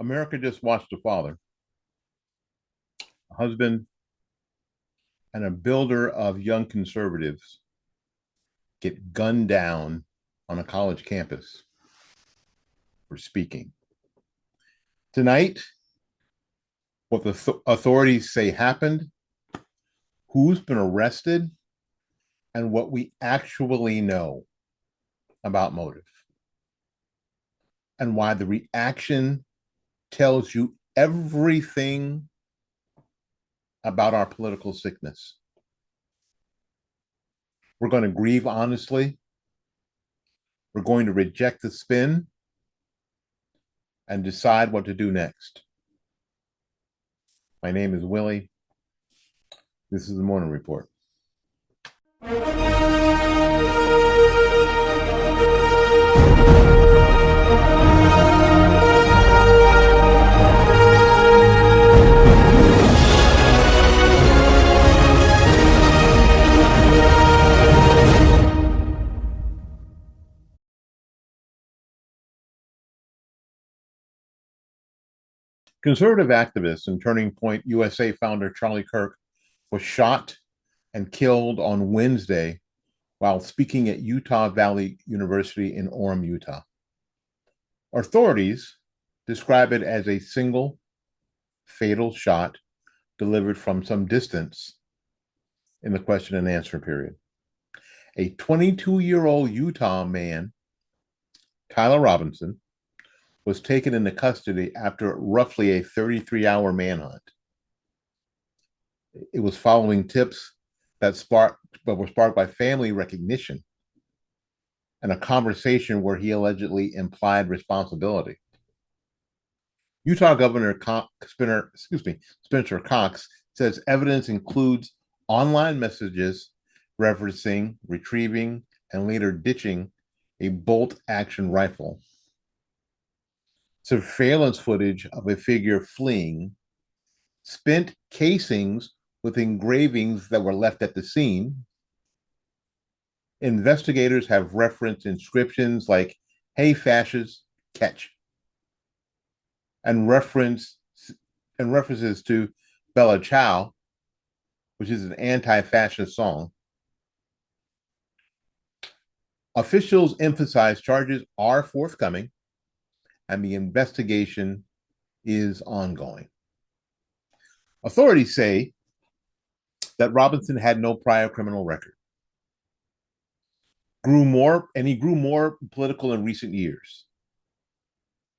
America just watched a father, a husband, and a builder of young conservatives get gunned down on a college campus for speaking. Tonight, what the authorities say happened, who's been arrested, and what we actually know about motive, and why the reaction tells you everything about our political sickness. We're going to grieve honestly. We're going to reject the spin and decide what to do next. My name is Willie. This is the Morning Report. Conservative activist and Turning Point USA founder Charlie Kirk was shot and killed on Wednesday while speaking at Utah Valley University in Orem, Utah. Authorities describe it as a single fatal shot delivered from some distance in the question and answer period. A 22-year-old Utah man, Tyler Robinson, was taken into custody after roughly a 33-hour manhunt. It was following tips that were sparked by family recognition and a conversation where he allegedly implied responsibility. Utah Governor Spencer Cox says evidence includes online messages referencing, retrieving, and later ditching a bolt-action rifle, surveillance footage of a figure fleeing, spent casings with engravings that were left at the scene. Investigators have referenced inscriptions like, "Hey, fascists, catch," and references to Bella Ciao, which is an anti-fascist song. Officials emphasize charges are forthcoming and the investigation is ongoing. Authorities say that Robinson had no prior criminal record. He grew more political in recent years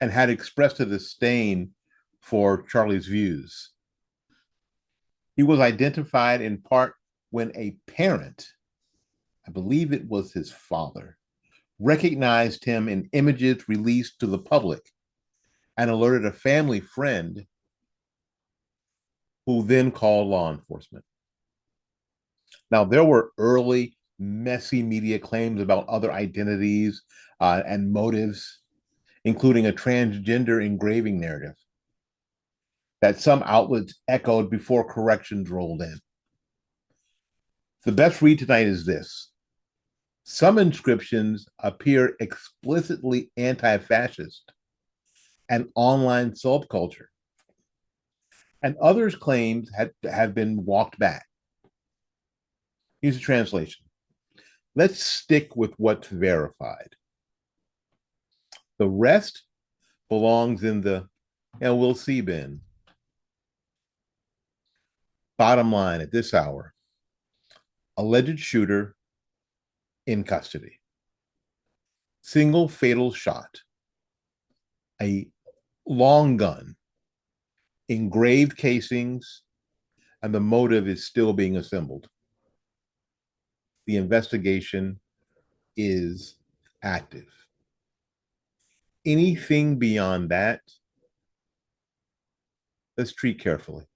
and had expressed a disdain for Charlie's views. He was identified in part when a parent, I believe it was his father, recognized him in images released to the public and alerted a family friend who then called law enforcement. Now, there were early, messy media claims about other identities and motives, including a transgender engraving narrative that some outlets echoed before corrections rolled in. The best read tonight is this: some inscriptions appear explicitly anti-fascist and online subculture, and others' claims have been walked back. Here's a translation. Let's stick with what's verified. The rest belongs in the we'll see bin. Bottom line at this hour: alleged shooter in custody. Single fatal shot. A long gun. Engraved casings, and the motive is still being assembled. The investigation is active. Anything beyond that, let's treat carefully.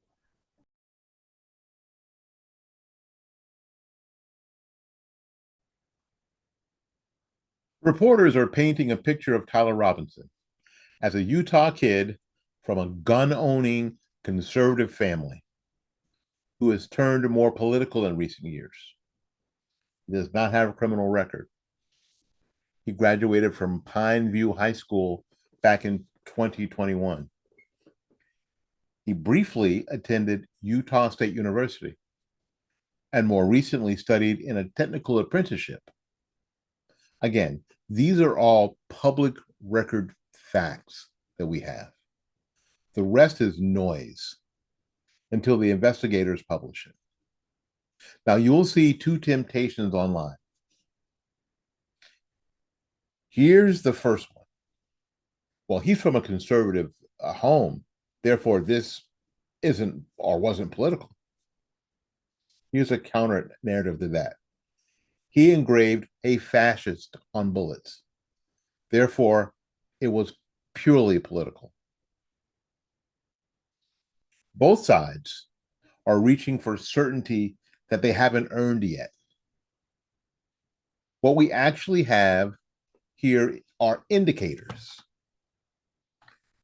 Reporters are painting a picture of Tyler Robinson as a Utah kid from a gun-owning conservative family who has turned more political in recent years. He does not have a criminal record. He graduated from Pine View High School back in 2021. He briefly attended Utah State University and more recently studied in a technical apprenticeship. Again, these are all public record facts that we have. The rest is noise until the investigators publish it. Now, you'll see two temptations online. Here's the first one. Well, he's from a conservative home, therefore, this isn't or wasn't political. Here's a counter narrative to that. He engraved a fascist on bullets. Therefore, it was purely political. Both sides are reaching for certainty that they haven't earned yet. What we actually have here are indicators.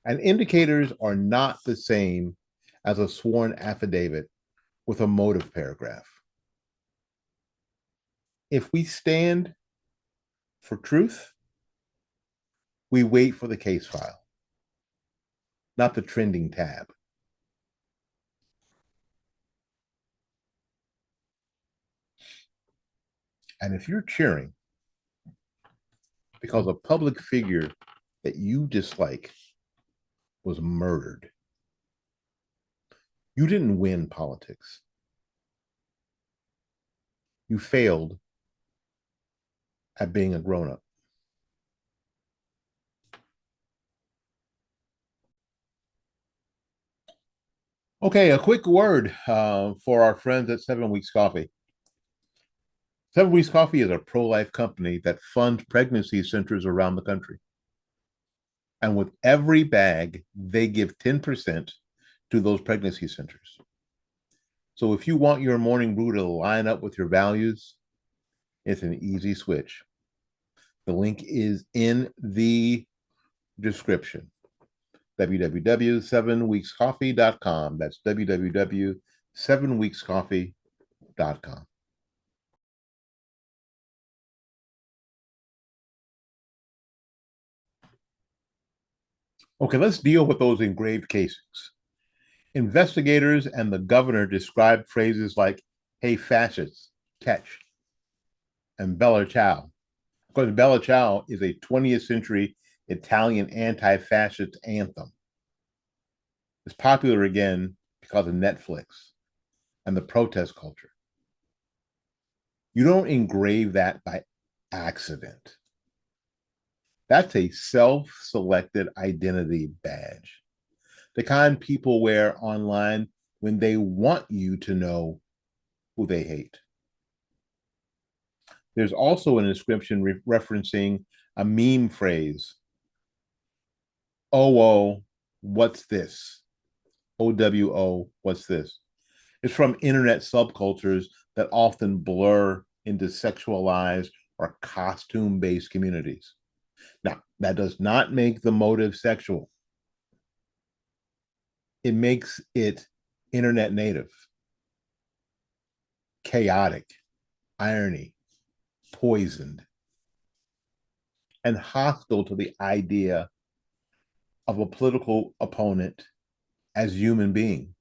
And indicators are not the same as a sworn affidavit with a motive paragraph. If we stand for truth, we wait for the case file, not the trending tab. And if you're cheering because a public figure that you dislike was murdered, you didn't win politics. You failed at being a grown-up. Okay, a quick word for our friends at 7 Weeks Coffee. 7 Weeks Coffee is a pro-life company that funds pregnancy centers around the country. And with every bag, they give 10% to those pregnancy centers. So if you want your morning brew to line up with your values, it's an easy switch. The link is in the description. www.7weekscoffee.com. That's www.7weekscoffee.com. Okay, let's deal with those engraved casings. Investigators and the governor described phrases like, hey, fascists, catch, and Bella Ciao. Of course, Bella Ciao is a 20th century Italian anti-fascist anthem. It's popular again because of Netflix and the protest culture. You don't engrave that by accident. That's a self-selected identity badge, the kind people wear online when they want you to know who they hate. There's also an inscription referencing a meme phrase. Oh, what's this? OWO, what's this? It's from internet subcultures that often blur into sexualized or costume-based communities. Now, that does not make the motive sexual. It makes it internet native, chaotic, irony, poisoned, and hostile to the idea of a political opponent as human being.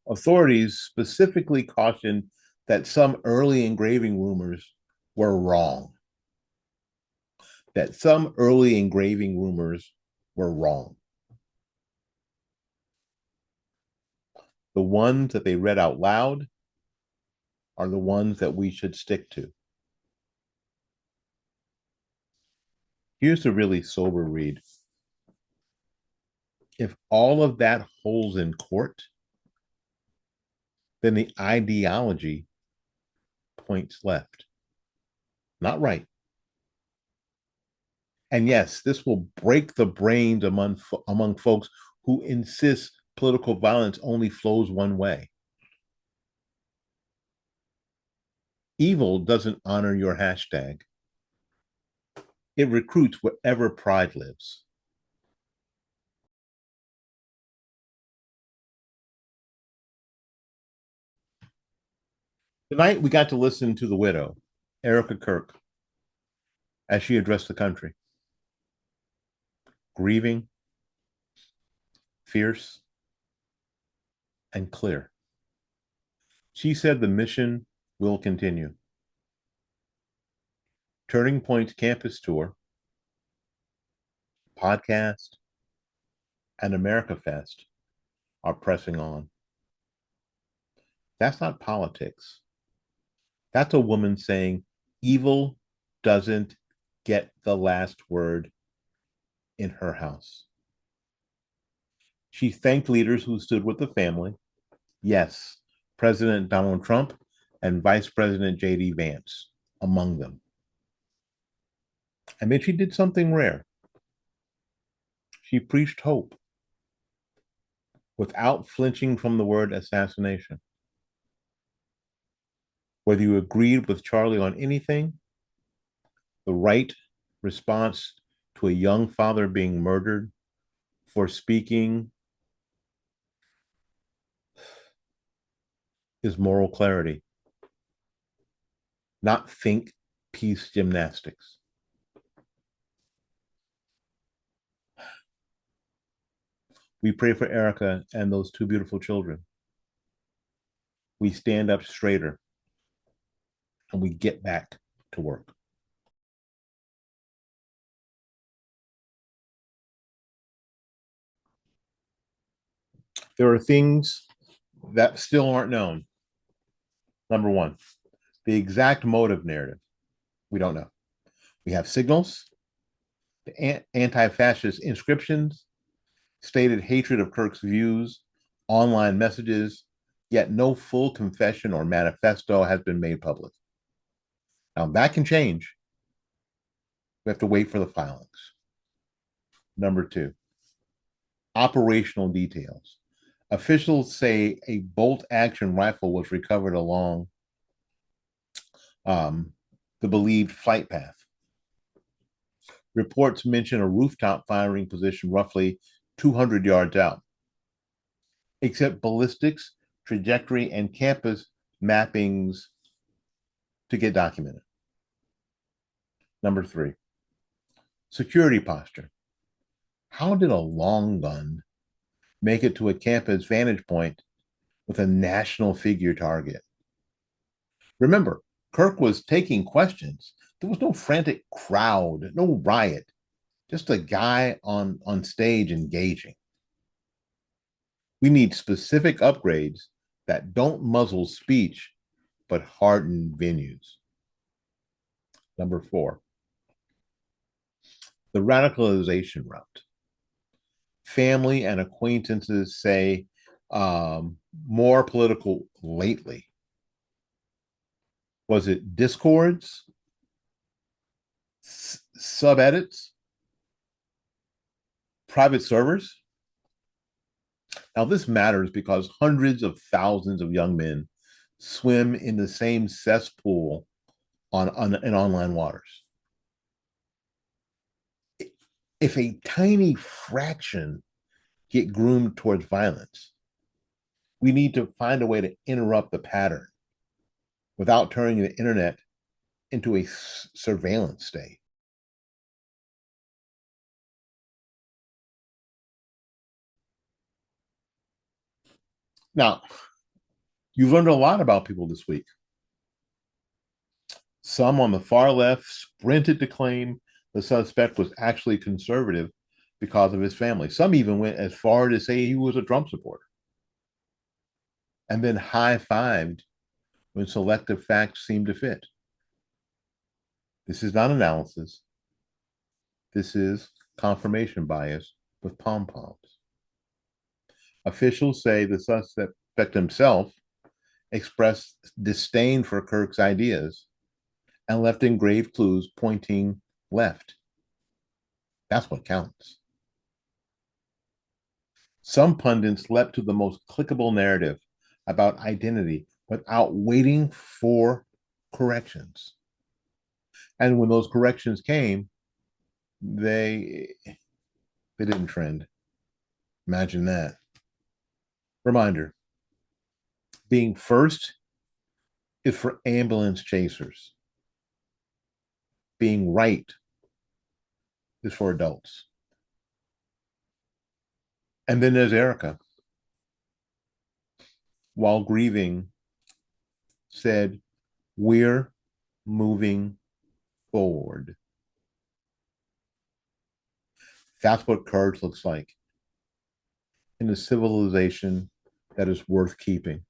Authorities specifically cautioned that some early engraving rumors were wrong. That some early engraving rumors were wrong. The ones that they read out loud are the ones that we should stick to. Here's the really sober read. If all of that holds in court, then the ideology points left, not right. And yes, this will break the brains among folks who insist political violence only flows one way. Evil doesn't honor your hashtag. It recruits wherever pride lives. Tonight, we got to listen to the widow, Erika Kirk, as she addressed the country. Grieving, fierce, and clear. She said the mission will continue. Turning Point Campus Tour, podcast, and America Fest are pressing on. That's not politics. That's a woman saying evil doesn't get the last word in her house. She thanked leaders who stood with the family. Yes, President Donald Trump and Vice President J.D. Vance among them. And then she did something rare. She preached hope without flinching from the word assassination. Whether you agreed with Charlie on anything, the right response to a young father being murdered for speaking is moral clarity, not think peace gymnastics. We pray for Erika and those two beautiful children. We stand up straighter and we get back to work. There are things that still aren't known. Number one, the exact motive narrative. We don't know. We have signals, the anti-fascist inscriptions, stated hatred of Kirk's views, online messages, yet no full confession or manifesto has been made public. Now that can change. We have to wait for the filings. Number two, operational details. Officials say a bolt action rifle was recovered along the believed flight path. Reports mention a rooftop firing position roughly 200 yards out. Except ballistics, trajectory, and campus mappings to get documented. Number three, security posture. How did a long gun make it to a campus vantage point with a national figure target? Remember, Kirk was taking questions. There was no frantic crowd, no riot, just a guy on stage engaging. We need specific upgrades that don't muzzle speech, but harden venues. Number four, the radicalization route. Family and acquaintances say more political lately. Was it discords, sub-edits, private servers? Now, this matters because hundreds of thousands of young men swim in the same cesspool in online waters. If a tiny fraction get groomed towards violence, we need to find a way to interrupt the pattern without turning the internet into a surveillance state. Now, you've learned a lot about people this week. Some on the far left sprinted to claim the suspect was actually conservative because of his family. Some even went as far to say he was a Trump supporter. And then high-fived when selective facts seemed to fit. This is not analysis. This is confirmation bias with pom-poms. Officials say the suspect himself expressed disdain for Kirk's ideas and left engraved clues pointing left. That's what counts. Some pundits leapt to the most clickable narrative about identity without waiting for corrections. And when those corrections came, they didn't trend. Imagine that. Reminder, being first is for ambulance chasers. Being right is for adults. And then there's Erika, while grieving, said, "We're moving forward." That's what courage looks like in a civilization that is worth keeping.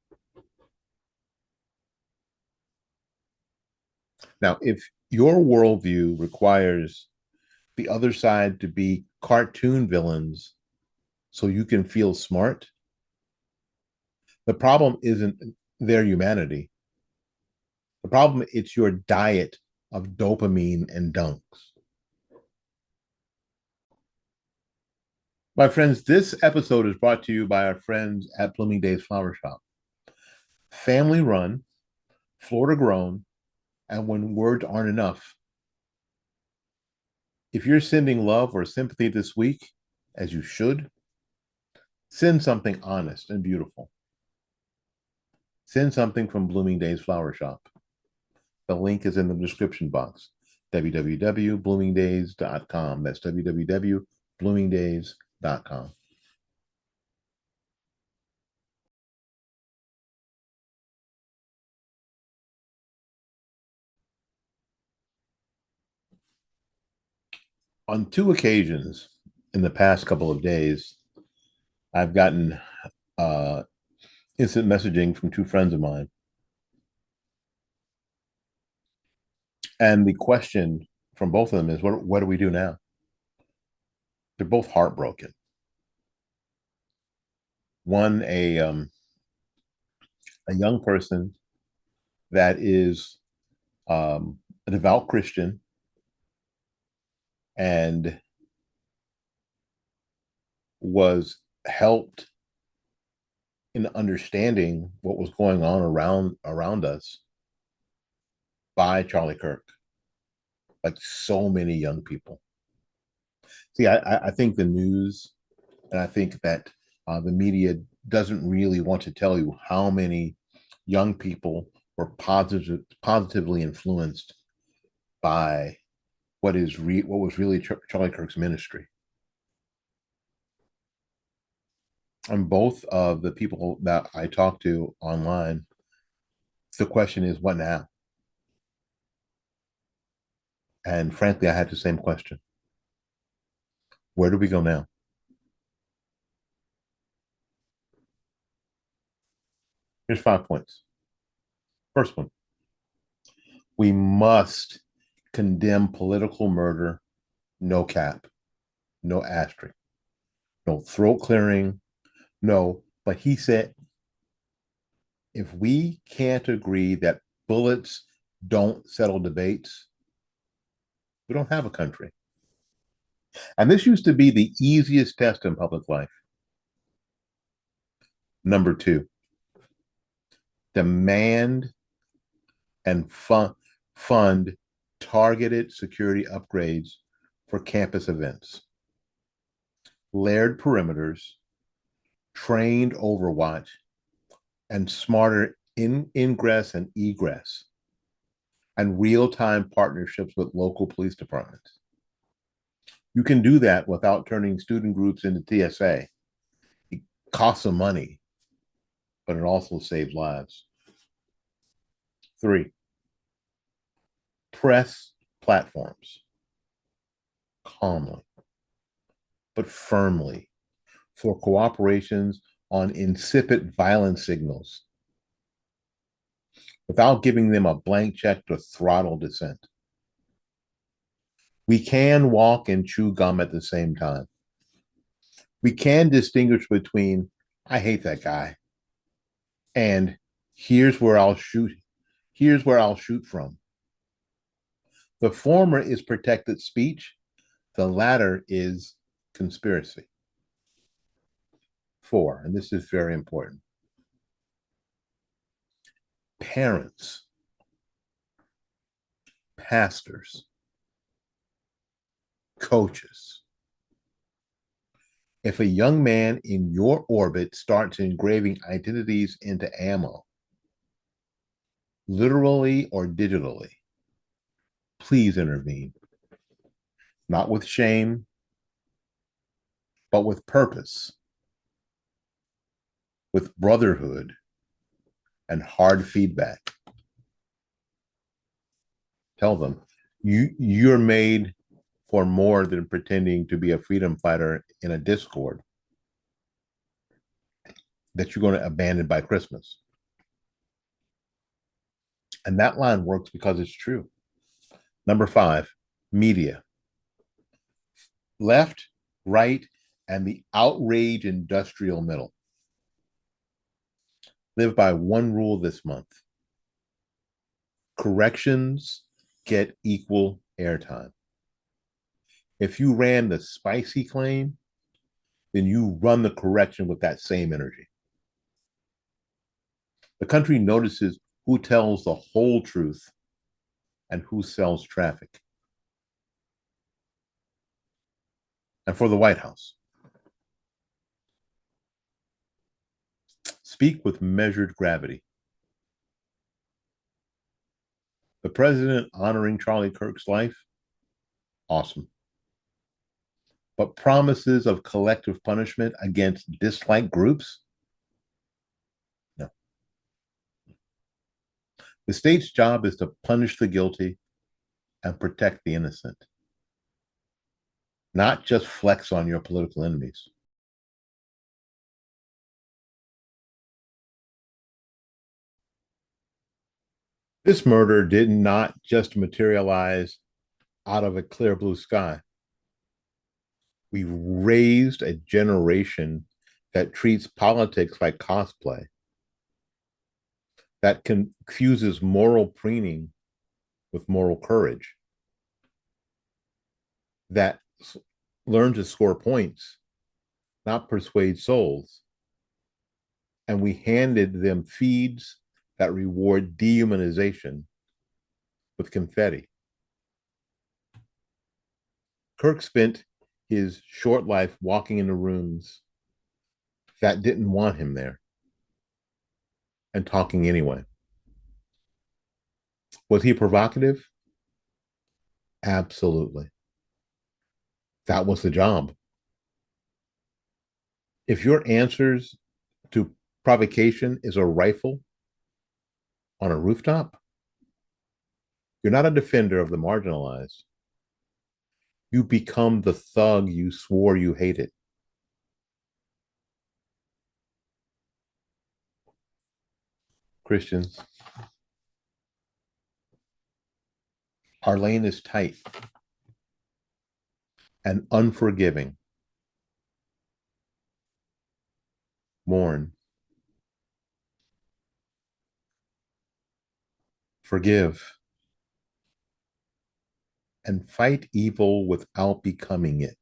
Now, if your worldview requires the other side to be cartoon villains so you can feel smart, the problem isn't their humanity. The problem is your diet of dopamine and dunks. My friends, this episode is brought to you by our friends at Bloomingdale's Flower Shop. Family run, Florida grown, and when words aren't enough, if you're sending love or sympathy this week, as you should, send something honest and beautiful. Send something from Bloomingdale's Flower Shop. The link is in the description box. www.bloomingdays.com. That's www.bloomingdays.com. On two occasions in the past couple of days, I've gotten uh, instant messaging from two friends of mine. And the question from both of them is, what do we do now? They're both heartbroken. One, a young person that is a devout Christian and was helped in understanding what was going on around us by Charlie Kirk, like so many young people. See, I think the news, and I think that the media doesn't really want to tell you how many young people were positively influenced by what was really Charlie Kirk's ministry. And both of the people that I talk to online, the question is, what now? And frankly, I had the same question. Where do we go now? Here's 5 points. First one, we must condemn political murder, no cap, no asterisk, no throat clearing, no. But he said, if we can't agree that bullets don't settle debates, we don't have a country. And this used to be the easiest test in public life. Number two, demand and fund targeted security upgrades for campus events, layered perimeters, trained overwatch, and smarter ingress and egress, and real-time partnerships with local police departments. You can do that without turning student groups into TSA. It costs some money, but it also saves lives. Three, press platforms calmly but firmly for cooperations on insipid violence signals without giving them a blank check to throttle dissent. We can walk and chew gum at the same time. We can distinguish between, I hate that guy, and here's where I'll shoot. Here's where I'll shoot from. The former is protected speech. The latter is conspiracy. Four, and this is very important. Parents, pastors, coaches. If a young man in your orbit starts engraving identities into ammo, literally or digitally, please intervene. Not with shame, but with purpose. with brotherhood and hard feedback. Tell them you're made for more than pretending to be a freedom fighter in a Discord that you're going to abandon by Christmas. And that line works because it's true. Number 5, media. Left, right, and the outrage industrial middle. Live by one rule this month. Corrections get equal airtime. If you ran the spicy claim, then you run the correction with that same energy. The country notices who tells the whole truth and who sells traffic. And for the White House, speak with measured gravity. The president honoring Charlie Kirk's life, awesome. But promises of collective punishment against disliked groups, no. The state's job is to punish the guilty and protect the innocent, not just flex on your political enemies. This murder did not just materialize out of a clear blue sky. We raised a generation that treats politics like cosplay, that confuses moral preening with moral courage, that learn to score points, not persuade souls. And we handed them feeds that reward dehumanization with confetti. Kirk spent his short life walking into rooms that didn't want him there and talking anyway. Was he provocative? Absolutely. That was the job. If your answers to provocation is a rifle on a rooftop, you're not a defender of the marginalized. You become the thug you swore you hated. Christians, our lane is tight and unforgiving. Mourn. Forgive. And fight evil without becoming it.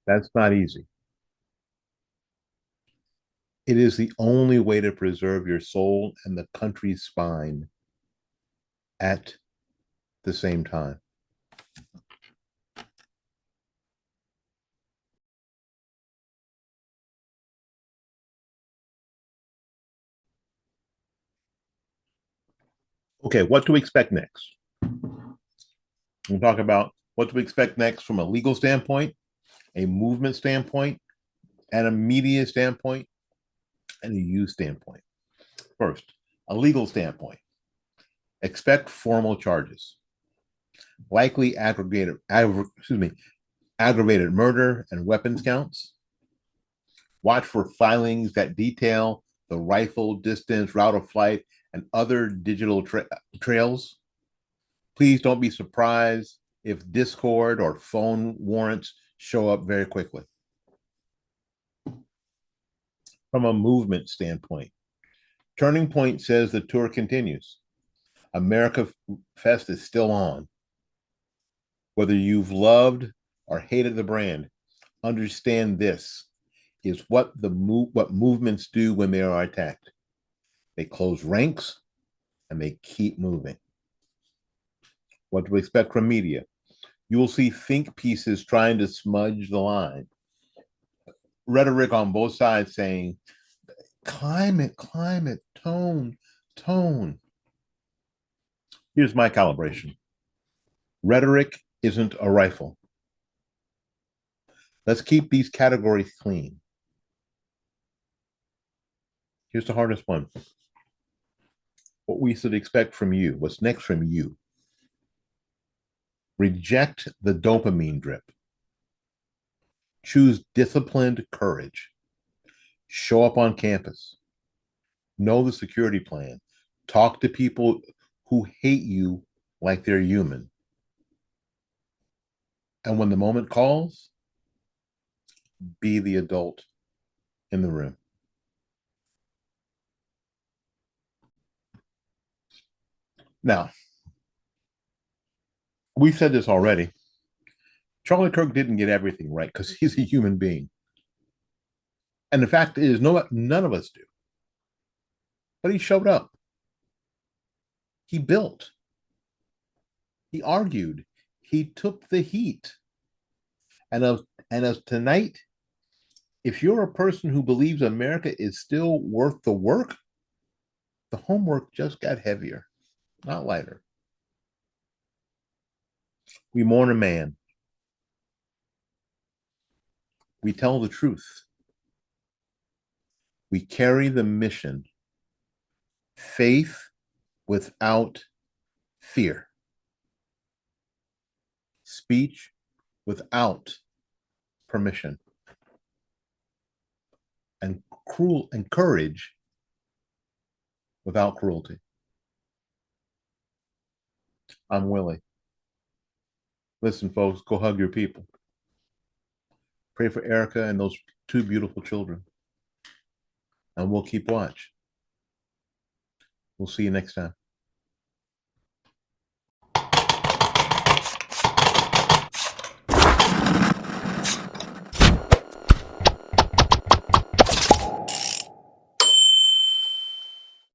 That's not easy. It is the only way to preserve your soul and the country's spine at the same time. Okay, what to expect next? We'll talk about what to expect next from a legal standpoint, a movement standpoint, and a media standpoint, and a youth standpoint. First, a legal standpoint. Expect formal charges, likely aggravated murder and weapons counts. Watch for filings that detail the rifle, distance, route of flight, and other digital trails. Please don't be surprised if Discord or phone warrants show up very quickly. From a movement standpoint, Turning Point says the tour continues. America Fest is still on. Whether you've loved or hated the brand, understand this is what movements do when they are attacked. They close ranks and they keep moving. What to expect from media? You will see think pieces trying to smudge the line. Rhetoric on both sides saying, climate, tone. Here's my calibration. Rhetoric isn't a rifle. Let's keep these categories clean. Here's the hardest one. What we should expect from you. What's next from you? Reject the dopamine drip. Choose disciplined courage. Show up on campus. Know the security plan. Talk to people who hate you like they're human. And when the moment calls, be the adult in the room. Now, we said this already. Charlie Kirk didn't get everything right because he's a human being. And the fact is, none of us do. But he showed up. He built. He argued. He took the heat. And as tonight, if you're a person who believes America is still worth the work, the homework just got heavier, not lighter. We mourn a man. We tell the truth. We carry the mission. Faith without fear. Speech without permission. And courage without cruelty. I'm Willie. Listen, folks, go hug your people. Pray for Erika and those two beautiful children. And we'll keep watch. We'll see you next time.